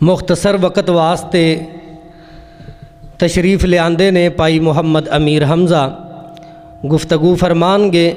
مختصر وقت واسطے تشریف لے آندے نے پائی محمد امیر حمزہ گفتگو فرمان گے۔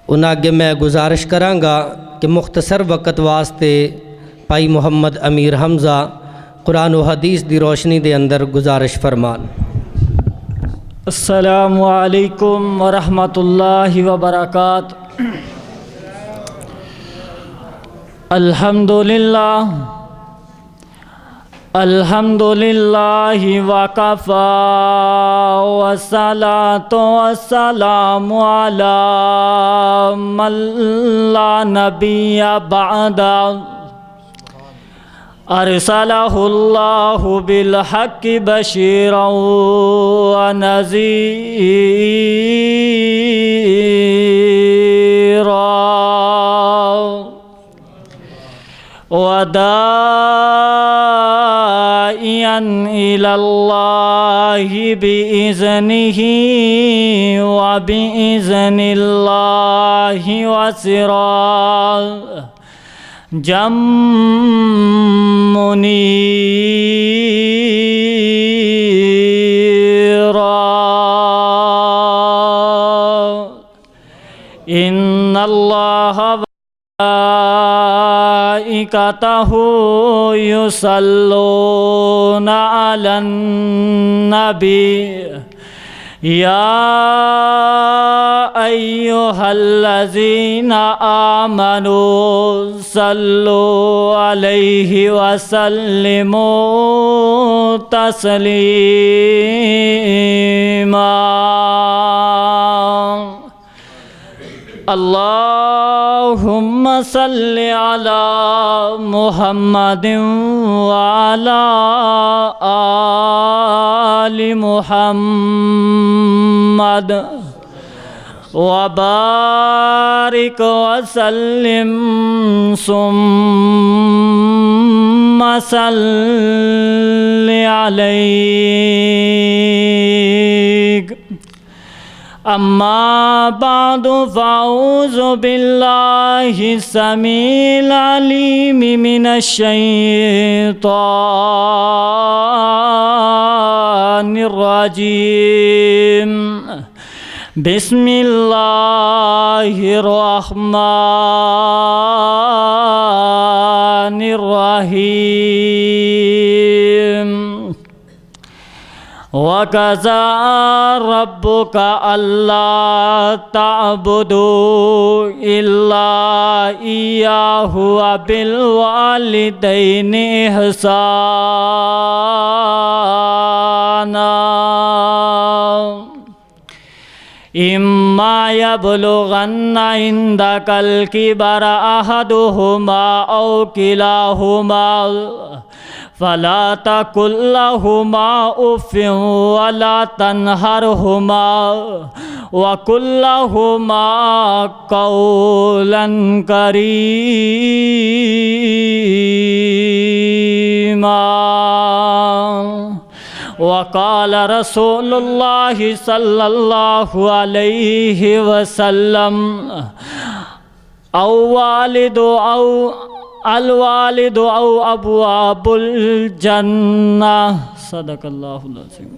انہاں اگے میں گزارش کرانگا کہ مختصر وقت واسطے پائی محمد امیر حمزہ قرآن و حدیث دی روشنی دے اندر گزارش فرمان۔ السلام علیکم ورحمۃ اللہ وبرکاتہ۔ الحمد للہ وکفی والصلاۃ والسلام علی من لا نبی بعد ارسلہ اللہ بالحق بشیرا ونذیرا وداعیا الی اللہ بإذنہ وبإذن اللہ وسراجا منیرا۔ ان اللہ وملائکتہ یصلون علی النبی یا ایہا الذین آمنوا صلوا علیہ وسلموا تسلیما۔ اللہم صل علی محمد وعلی آل محمد وبارک وسلم ثم صل علیہ۔ اما بعد فاعوذ باللہ السمیع العلیم من الشیطان الرجیم۔ بسم اللہ الرحمن الرحیم۔ وَقَضَىٰ رَبُّكَ أَلَّا تَعْبُدُوا إِلَّا إِيَّاهُ وَبِالْوَالِدَيْنِ إِحْسَانًا إِمَّا يَبْلُغَنَّ عِندَكَ الْكِبَرَ أَحَدُهُمَا أَوْ كِلَاهُمَا فَلَا تَقُل لَّهُمَا أُفٍّ وَلَا تَنْهَرْهُمَا وَقُل لَّهُمَا قَوْلًا كَرِيمًا۔ وقال رسول اللہ صلی اللہ علیہ وسلم الوالد او ابواب الجنہ۔ صدق اللہ العظیم۔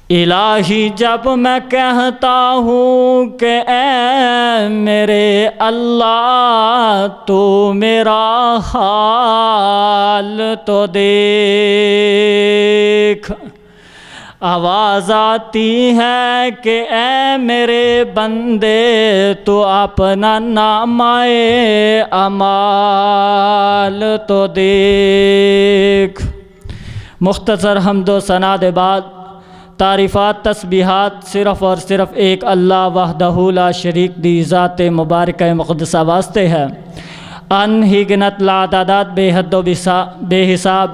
الہی جب میں کہتا ہوں کہ اے میرے اللہ تو میرا حال تو دیکھ، آواز آتی ہے کہ اے میرے بندے تو اپنا نامہ اعمال تو دیکھ۔ مختصر حمد و ثنا کے بعد تعریفات تسبیحات صرف اور صرف ایک اللہ وحدہ لا شریک دی ذات مبارکہ مقدسہ واسطے ہے۔ ان ہی گنت لا تعداد بے حد و بے حساب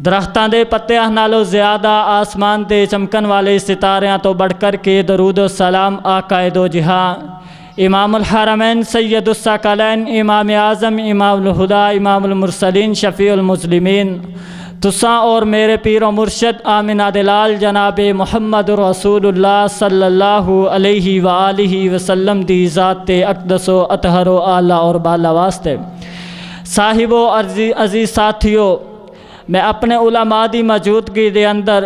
درختاں دے پتیاں نالو زیادہ آسمان دے چمکن والے ستاریاں تو بڑھ کر کے درود و سلام آقا دو جہاں امام الحرمین سید الثقلین امام اعظم امام الہدا امام المرسلین شفیع المسلمین تساں اور میرے پیر و مرشد آمنہ دلال جناب محمد رسول اللہ صلی اللہ علیہ وآلہ وسلم دی ذات اقدس و اطہر و اعلیٰ اور بالا واسطے صاحبو عزیز ساتھیو، میں اپنے علماء دی موجودگی دے اندر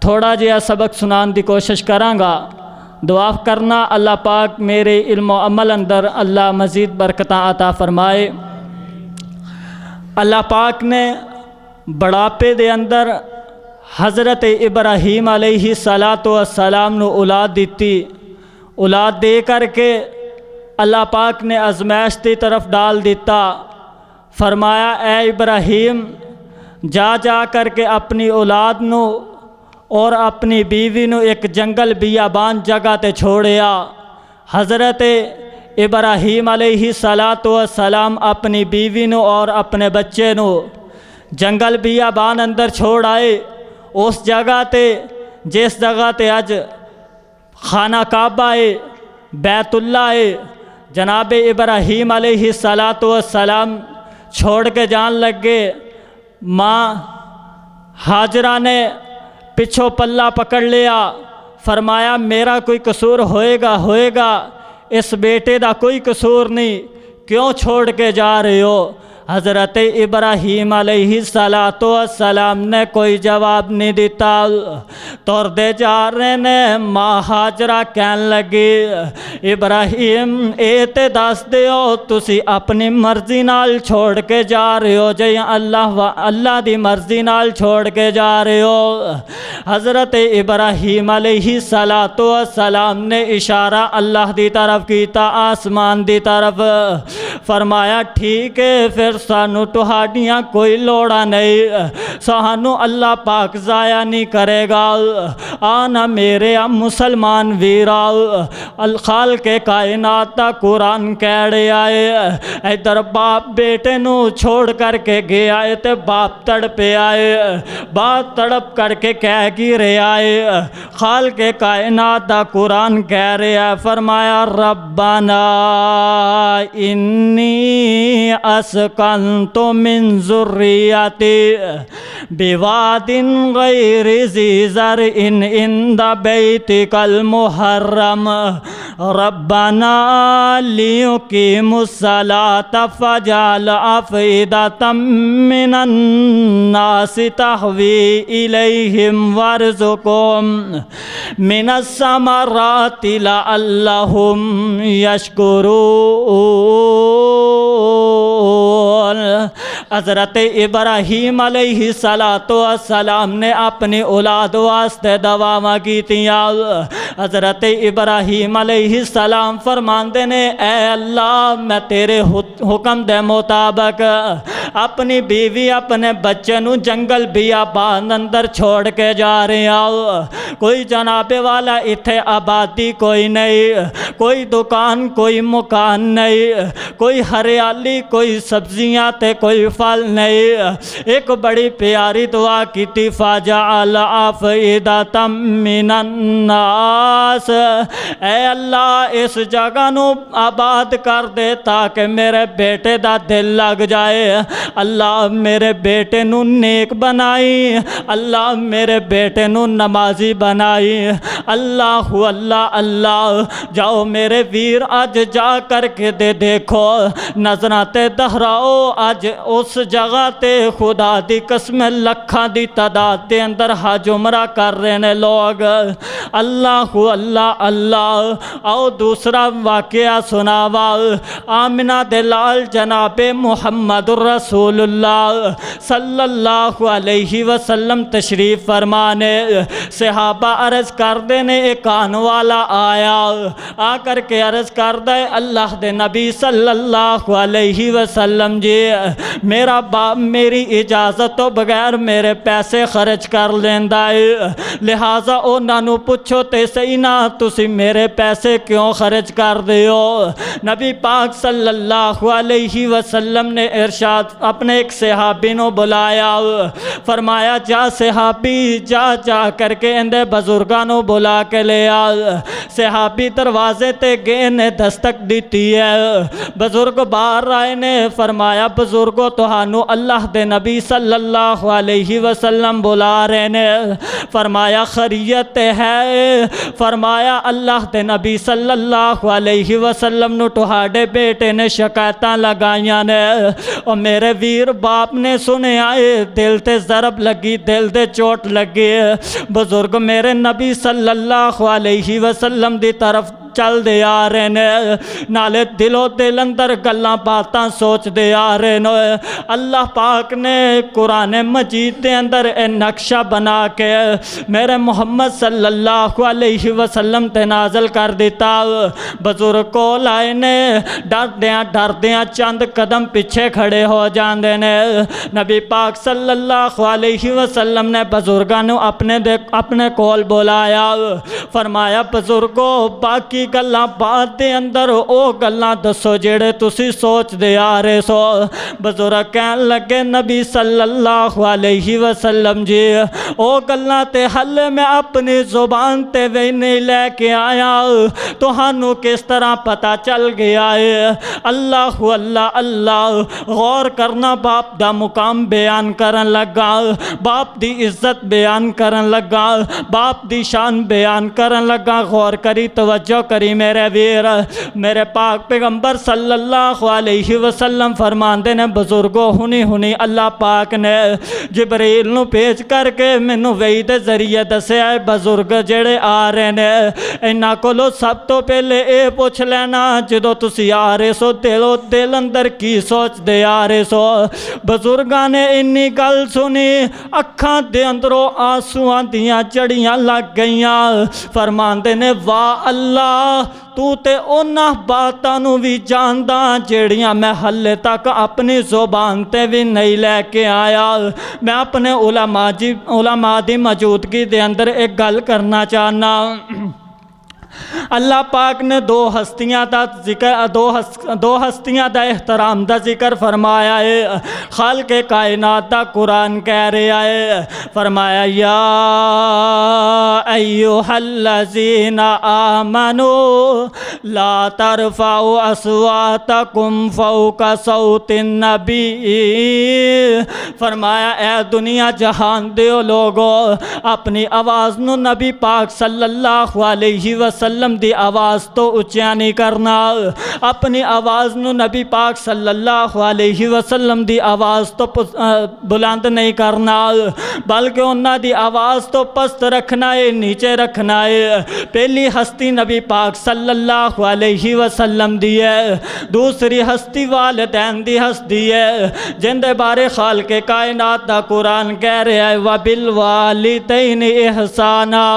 تھوڑا جہا سبق سنان دی کوشش کراں گا۔ دعا کرنا اللہ پاک میرے علم و عمل اندر اللہ مزید برکتاں عطا فرمائے۔ اللہ پاک نے بڑھاپے دے اندر حضرت ابراہیم علیہ السلام نو اولاد دیتی۔ اولاد دے کر کے اللہ پاک نے آزمائش کی طرف ڈال دیتا۔ فرمایا اے ابراہیم، جا کر کے اپنی اولاد نو اور اپنی بیوی نو ایک جنگل بیابان جگہ تے چھوڑیا۔ حضرت ابراہیم علیہ السلام اپنی بیوی نو اور اپنے بچے نو جنگل بیابان اندر چھوڑ آئے، اس جگہ تے جس جگہ تے اج خانہ کعبہ ہے، بیت اللہ ہے۔ جناب ابراہیم علیہ السلام چھوڑ کے جان لگے۔ ماں ہاجرہ نے پچھو پلہ پکڑ لیا، فرمایا میرا کوئی قصور ہوئے گا، اس بیٹے دا کوئی قصور نہیں، کیوں چھوڑ کے جا رہے ہو؟ حضرت ابراہیم علیہ السلام نے کوئی جواب نہیں دیتا۔ توڑ دے جا رہے نے ماں ہاجرہ کہن لگی، ابراہیم اے تے دس دیو تسی اپنی مرضی نال چھوڑ کے جا رہے ہو جی اللہ دی مرضی نال چھوڑ کے جا رہے ہو؟ حضرت ابراہیم علیہ السلام نے اشارہ اللہ دی طرف کیتا، آسمان دی طرف۔ فرمایا ٹھیک ہے، پھر سانو تہاڈیاں کوئی لوڑا نہیں، سانو اللہ پاک ضائع نہیں کرے گا۔ آنا میرے مسلمان ویرا، الخالق کائنات دا قرآن کہہ رہا ہے، ادھر باپ بیٹے نو چھوڑ کر کے گیا ہے تے باپ تڑپے آئے، باپ تڑپ کر کے کہہ کی رہا ہے۔ خالق کائنات دا قرآن کہہ رہا ہے، فرمایا ربنا انی اسکنت من ذریتی بواد غیر ذی زرع عند بیتک المحرم ربنا لیقیموا الصلاة فاجعل افئدة من الناس تهوی الیہم وارزقهم من الثمرات لعلهم یشکرون۔ حضرت ابراہیم علیہ السلام نے اپنی اولاد واسطے دعا کیتیاں۔ حضرت ابراہیم علیہ السلام فرماندے نے اے اللہ میں تیرے حکم دے مطابق اپنی بیوی اپنے بچے نو جنگل بیابان اندر چھوڑ کے جا رہے ہیں۔ کوئی جناب والا اتھے آبادی کوئی نہیں، کوئی دکان کوئی مکان نہیں، کوئی ہریالی کوئی سبزیاں تے کوئی پھل نہیں۔ ایک بڑی پیاری دعا کیتی، فَجَعَلَ أَفْئِدَةً مِّنَ النَّاسِ، اے اللہ اس جگہ نو آباد کر دے تاکہ میرے بیٹے دا دل لگ جائے۔ اللہ میرے بیٹے نو نیک بنائی، اللہ میرے بیٹے نو نمازی بنائی۔ اللہ اللہ جاؤ میرے ویر آج جا کر کے دیکھو، نظراں تے دہراؤ، آج اس جگہ تے خدا دی قسم لکھاں دی تعداد دے اندر حج عمرہ کر رہے نے لوگ۔ اللہ اللہ آؤ دوسرا واقعہ سناوا۔ آمنہ دلال جناب محمد رسول اللہ صلی اللہ علیہ وسلم تشریف فرمانے، صحابہ عرض کر دینے ایک آن والا آیا، آ کر کے عرض کر دے اللہ دے نبی صلی اللہ علیہ وسلم جی میرا باپ میری اجازت تو بغیر میرے پیسے خرچ کر لیندا ہے، لہٰذا انہاں نو پوچھو تے صحیح نہ تسی میرے پیسے کیوں خرچ کر دیو؟ نبی پاک صلی اللہ علیہ وسلم نے ارشاد اپنے ایک صحابی نو بلایا، فرمایا جا صحابی جا کر کے اندے بزرگاں نو بلا کے لے آ۔ صحابی دروازے تے گئے نے دستک دیتی ہے، بزرگ باہر آئے نے، فرمایا بزرگو تو تہانوں اللہ دے نبی صلی اللہ علیہ وسلم بلا رہے نے۔ فرمایا خیریت ہے؟ فرمایا اللہ دے نبی صلی اللہ علیہ وسلم نو تہاڈے بیٹے نے شکایتاں لگائیاں نے، اور میرے ویر باپ نے سنے آئے، دل تے ضرب لگی، دل تے چوٹ لگی۔ بزرگ میرے نبی صلی اللہ علیہ وسلم دی طرف چل دے آ رہے نے، نالے دلو دل اندر گلاں باتاں سوچ دے آ رہے نے۔ اللہ پاک نے قرآن مجید دے اندر اے نقشہ بنا کے میرے محمد صلی اللہ علیہ وسلم تے نازل کر دیتا۔ بزرگ کو لائے نے، ڈردیاں چند قدم پیچھے کھڑے ہو جاندے نے۔ نبی پاک صلی اللہ علیہ وسلم نے بزرگاں نو اپنے کول بلایا، فرمایا بزرگو باقی گلاں بات دے اندر او گلاں دسو جڑے تسی سوچ دے آ رہے سو۔ بزرگ کہن لگے نبی صلی اللہ علیہ وسلم جی او گلاں تے حل میں اپنی زبان تے وی نہیں لے کے آیا، تہانوں کس طرح پتہ چل گیا ہے؟ اللہ اللہ اللہ غور کرنا، باپ دا مقام بیان کرن لگا، باپ دی عزت بیان کرن لگا، باپ دی شان بیان کرن لگا۔ غور کری، توجہ کری میرے ویر۔ میرے پاک پیغمبر صلی اللہ علیہ وسلم فرماندے نے بزرگو ہنی اللہ پاک نے جبریل نو بھیج کر کے مینوں وحی دے ذریعے دسیا ہے بزرگ جڑے آ رہے نے انہاں کولوں سب تو پہلے اے پوچھ لینا جدو تسی آ رہے سو دل اندر کی سوچ دے آ رہے سو۔ بزرگاں نے انی گل سنی، اکھاں دے اندروں آنسواں دیاں جڑیاں لگ گئیاں۔ فرماندے نے واہ اللہ تو تے انہاں باتاں نو بھی جاندا جڑیاں میں حلے تک اپنی زبان تے بھی نہیں لے کے آیا۔ میں اپنے علماء دی موجودگی دے اندر ایک گل کرنا چاہنا۔ اللہ پاک نے دو ہستیاں دا احترام دا ذکر فرمایا ہے۔ خالق کائنات دا قرآن کہہ رہا ہے، فرمایا یا ایھا الذین آمنوا لا ترفعوا اصواتکم فوق صوت النبی۔ فرمایا اے دنیا جہان دیو لوگو اپنی آواز نو نبی پاک صلی اللہ علیہ وسلم دی آواز تو اچیا نہیں کرنا، اپنی آواز نو نبی پاک صلی اللہ علیہ وسلم دی آواز تو بلند نہیں کرنا، بلکہ انہاں دی آواز تو پست رکھنا ہے، نیچے رکھنا ہے۔ پہلی ہستی نبی پاک صلی اللہ علیہ وسلم دی ہے، دوسری ہستی والدین دی ہستی ہے جن دے بارے خالق کائنات دا قرآن کہہ رہا ہے وَبِالْوَالِدَيْنِ اِحْسَانًا،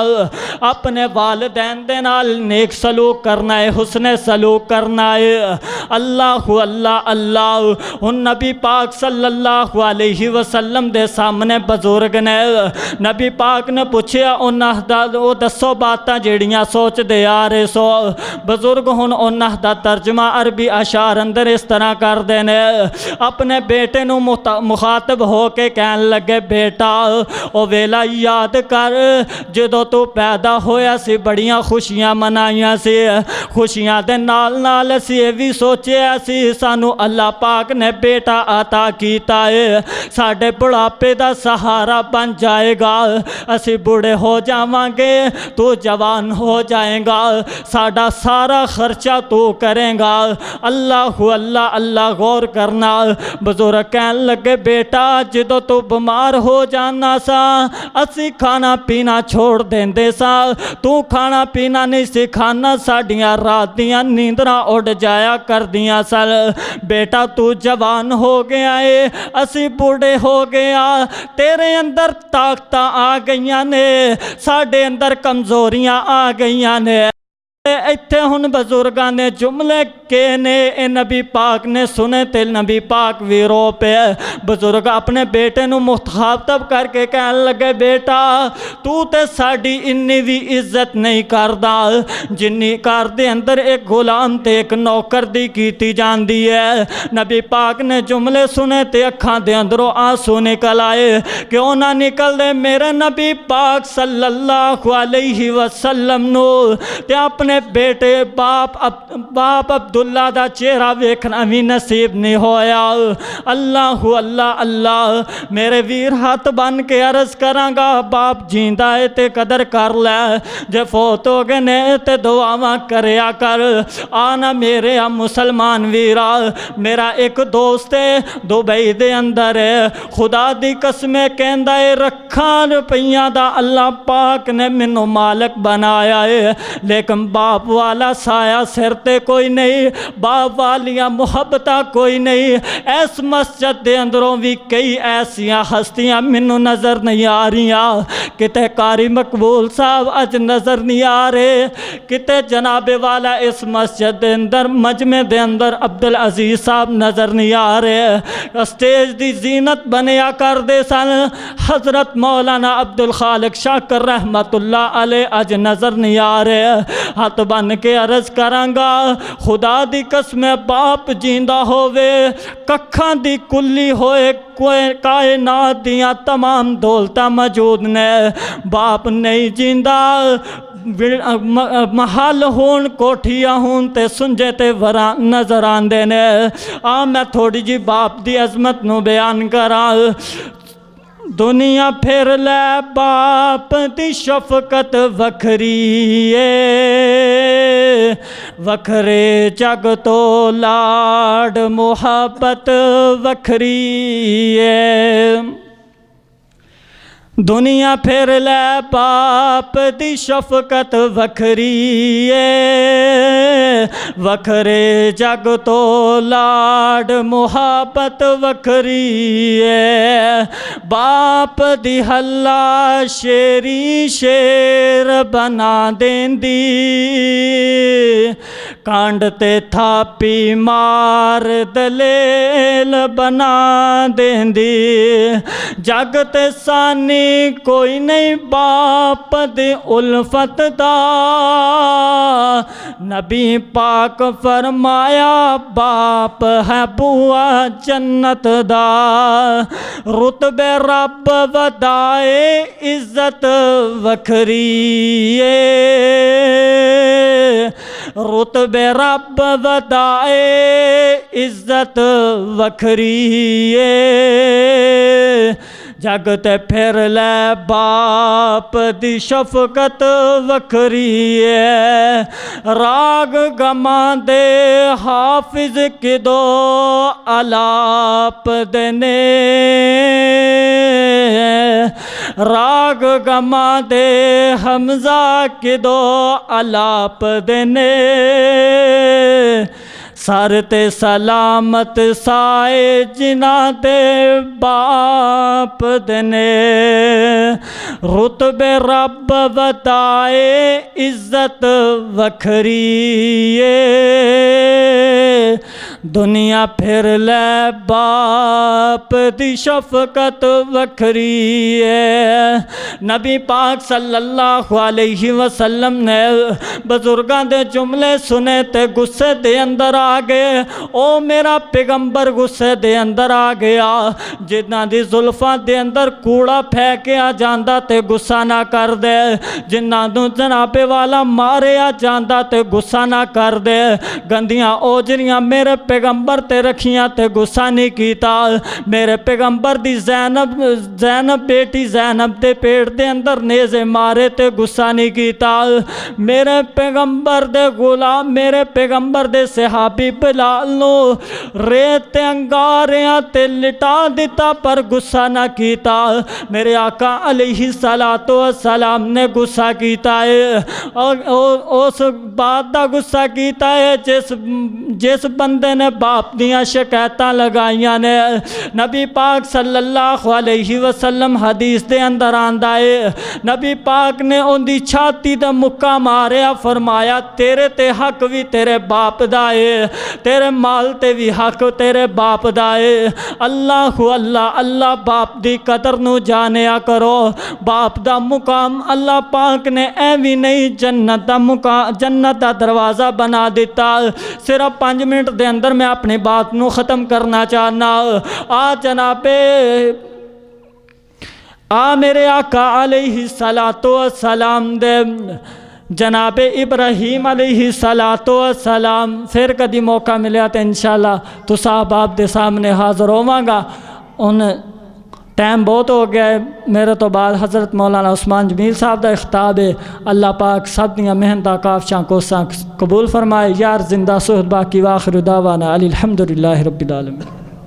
اپنے والدین دے نال نیک سلوک کرنا ہے، حسن سلوک کرنا ہے۔ اللہ اللہ اللہ ان نبی پاک صلی اللہ علیہ وسلم دے سامنے بزرگ نے نبی پاک نے پوچھیا انہاں دا دسو باتاں جڑیاں سوچ دے آ رہے سو۔ بزرگ ہن انہاں دا ترجمہ عربی اشعار اندر اس طرح کر دینے، اپنے بیٹے نو مخاطب ہو کے کہن لگے بیٹا او ویلا یاد کر جدو تو پیدا ہویا سی بڑیاں خوشیاں منائیاں سی، خوشیاں دے نال نال اسی یہ بھی سوچیا سی سانو اللہ پاک نے بیٹا عطا کیتا ہے، ساڈے بڑھاپے دا سہارا بن جائے گا، اسی بوڑھے ہو جاواں گے تو جوان ہو جائیں گا، ساڈا سارا خرچہ تو کریں گا۔ اللہ اللہ اللہ غور کرنا۔ بزرگ کہن لگے بیٹا جدو تو بیمار ہو جانا سا اسی کھانا پینا چھوڑ دیندے سا، تو کھانا پینا نہیں سکھانا، ساڑیاں رات دیاں نیندراں اڑ جایا کر دیاں سل۔ بیٹا تو جوان ہو گیا ہے اسی بوڑھے ہو گیا، تیرے اندر طاقتاں آ گئیاں نے، ساڑے اندر کمزوریاں آ گئیاں نے۔ ایتھے ہن بزرگاں نے جملے کے نے اے نبی پاک نے سنے تے نبی پاک وی رو پے۔ بزرگ اپنے بیٹے نو مخاطب کر کے کہن لگے بیٹا تو تے ساڑی انی بھی عزت نہیں کردا جنی کار دے اندر ایک غلام تے ایک نوکر دی کیتی جاندی ہے۔ نبی پاک نے جملے سنے تے اکھاں دے اندروں آنسو نکل آئے، کیوں نہ نکل دے میرے نبی پاک صلی اللہ علیہ وسلم نو تے اپنے بیٹے باپ عبداللہ دا چہرہ ویکھنا بھی نصیب نہیں ہویا۔ اللہ اللہ اللہ میرے ویر ہاتھ بن کے عرض کرانگا باپ جیندہ ہے تے قدر کر لے، جے فوت ہو گئے نے تے دعاواں کریا کر۔ آنا میرے مسلمان ویرا، میرا ایک دوست ہے دبئی دے اندر ہے، خدا دی قسمیں کہندا ہے رکھاں روپیاں دا اللہ پاک نے مینوں مالک بنایا ہے، لیکن باپ والا سایہ سر تے کوئی نہیں، باپ والیاں محبتاں کوئی نہیں۔ اس مسجد دے اندروں بھی کئی ایسیاں ہستیاں مینوں نظر نہیں آ رہیاں، کتے قاری مقبول صاحب اج نظر نہیں آ رہے، کتے جناب والا اس مسجد دے اندر مجمع دے اندر عبدالعزیز صاحب نظر نہیں آ رہے۔ اسٹیج دی زینت بنیا کر دے سن حضرت مولانا عبدالخالق شاکر رحمت اللہ علیہ اج نظر نہیں آ رہے۔ ہاتھ بن کے عرض کرانگا خدا دی قسم باپ جیندہ ہووے ککھاں دی کلی ہوئے کائنات دیاں تمام دولتاں موجود نے، باپ نہیں جیندہ محل ہون کوٹھیاں ہون تے سنجے تے وران نظر آندے نے۔ میں تھوڑی جی باپ دی عظمت نو بیان کراں۔ دنیا پھر لے باپ دی شفقت وکھری ہے، وکھرے جگ تو لاڈ محبت وکھری ہے۔ دنیا پھر لے باپ دی شفقت وکھری ہے، وکھرے جگ تو لاڈ محبت وکھری ہے۔ باپ دی ہلا شیری شیر بنا دیندی، کانڈ تے تھاپی مار دلیل بنا دیندی، جگ تے سانی کوئی نہیں باپ دے الفت دا، نبی پاک فرمایا باپ ہے بوا جنت دا۔ رتبے رب ودائے عزت وکھری ہے، رتبے رب ودائے عزت وکھری ہے، جگ تے پھر لے باپ دی شفقت وکھری ہے۔ راگ گما دے حافظ کدو الاپ دینے، راگ گما دے حمزہ کدو الاپ دینے، سر تے سلامت سائے جنہ دے باپ دنے، رتبے رب ودائے عزت وکھری ہے، دنیا پھر لے باپ دی شفقت وکھری ہے۔ نبی پاک صلی اللہ علیہ وسلم نے بزرگاں دے جملے سنے تے غصے دے اندر آگے، او میرا پیغمبر غصے دے اندر آگیا، جنہ دی زلفاں دے اندر کوڑا پھینکیا جاندہ تے غصہ نہ کر دے، جنہ دو جناب والا ماریا جاندہ تے غصہ نہ کر دے، گندیاں اوجریاں میرے پیغمبر تے رکھیاں تے غصہ نہیں کیتا، میرے پیغمبر دی زینب بیٹی زینب دے پیٹ دے اندر نیزے مارے تے غصہ نہیں کیتا، میرے پیغمبر دے غلام میرے پیغمبر دے صحابی بلال نو ریت انگاریاں تے لٹا دیتا پر غصہ نہ کیتا، میرے آقا علیہ السلام نے غصہ کیتا ہے، اور اس بات دا غصہ کیتا ہے جس بندے نے باپ دیاں شکایتاں لگائیاں نے۔ نبی پاک صلی اللہ علیہ وسلم حدیث دے اندر آندا ہے، نبی پاک نے ان دی چھاتی دا مکہ ماریا، فرمایا تیرے تے حق بھی تیرے باپ دا ہے، تیرے مال تے بھی حق تیرے باپ دا ہے۔ اللہ اللہ اللہ باپ دی قدر نو جانیا کرو، باپ دا مقام اللہ پاک نے ایویں نہیں جنت دا دروازہ بنا دیتا۔ صرف 5 منٹ دے اندر میں اپنی بات نو ختم کرنا چاہنا۔ میرے آقا علیہ السلام دے جناب ابراہیم علیہ السلام پھر کدی موقع ملیا تو انشاءاللہ تو صاحب آپ دے سامنے حاضر ہوواں گا۔ ان ٹائم بہت ہو گیا ہے، میرے تو بعد حضرت مولانا عثمان جمیل صاحب دا اختاب ہے۔ اللہ پاک سب دیاں محنتاں کافشاں کوساں قبول فرمائے۔ یار زندہ صحبت باقی، واخر دعوانا الحمدللہ رب العالمین۔